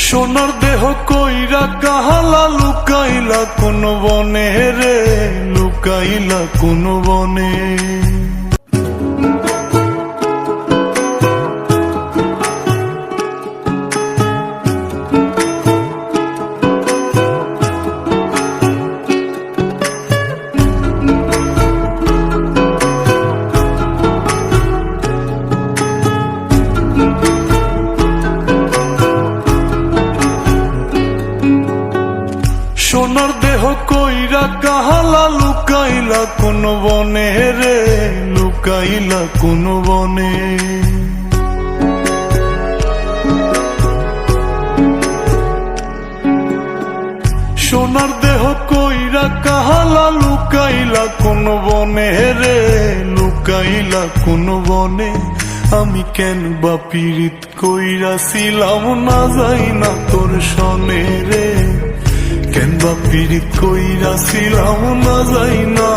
সোনার দেহ কইরা কাহালা লুকাইলা কোন বনে রে, লুকাইলা কোন বনে। সোনার দেহ কইরা কাহালা লুকাইলা কোন বনে রে, লুকাইলা কোন বনে। সোনার দেহ কইরা কাহালা লুকাইলা কোন বনে রে, লুকাইলা কোন বনে। আমি কেন বা পীড়িত কইরাছিলাম না যাই না তোর সনে রে, কেন বা পীড়িত কইরাছিলাম না যাই না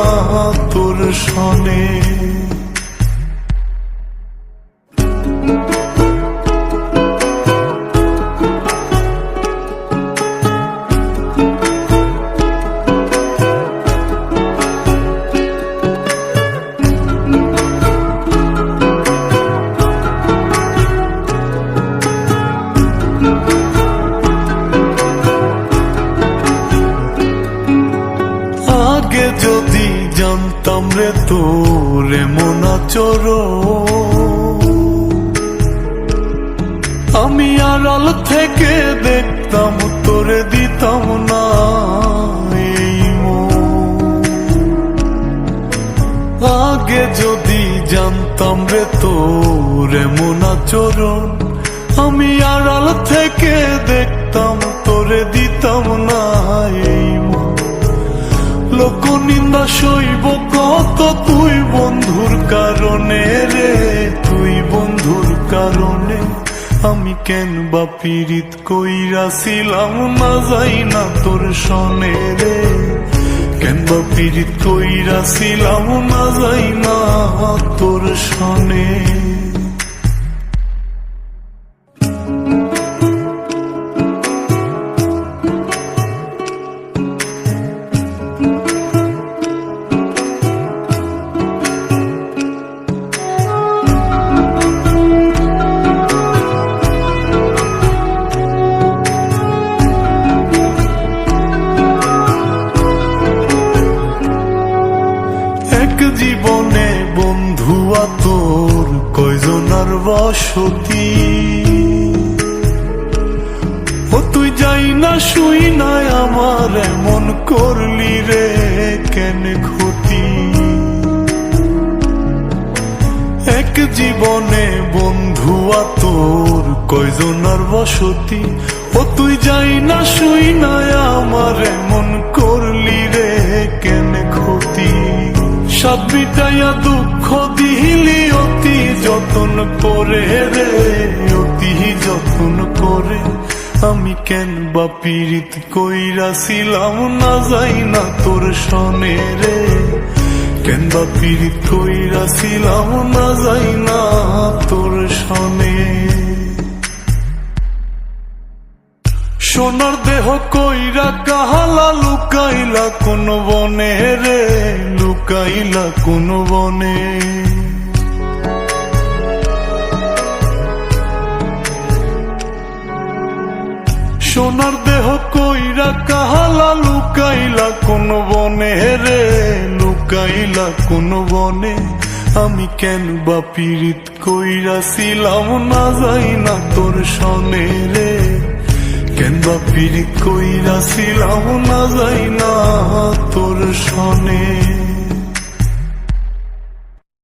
তোর সনে। আগে যদি জানতাম রে তোর এমন আচরণ, আমি আড়াল থেকে দেখতাম তোরে দিতাম না এই মন। আগে যদি জানতাম রে তোর এমন আচরণ, আমি আড়াল থেকে দেখতাম তোরে দিতাম না এই মন। লোক নিন্দা সইব কত তুই বন্ধুর কারণে রে, তুই বন্ধুর কারণে। আমি কেন বা পীড়িত কইরাছিলাম না যাই না তোর সনে রে, কেন বা পীড়িত কইরাছিলাম না যাই না তোর সনে। জীবনে বন্ধুয়া তোর কয়জনার বসতি, ও তুই যাই না শুই নাই আমার এমন করলি রে কেন ক্ষতি। এক জীবনে বন্ধুয়া তোর কয়জনার বসতি, ও তুই যাই না শুই নাই আমার এমন করলি রে কেন ক্ষতি। সাত মিটাইয়া দুঃখ দিলি অতি যতন করে রে, অতি যতন করে। আমি কেন বা পীড়িত কইরাছিলাম না যাই না তোর সনে রে, কেন বা পীড়িত কইরাছিলাম না যাই না তোর সনে। সোনার দেহ কইরা কাহালা লুকাইলা কোন বনে রে, লুকাইলা কোন বনে। সোনার দেহ কইরা কাহালা লুকাইলা কোন বনে রে, লুকাইলা কোন বনে। আমি কেন বা পীড়িত কইরাছিলাম না যাই না তোর সনে রে, কেন বা পীড়িত কইরাছিলাম না যাই না তোর সনে।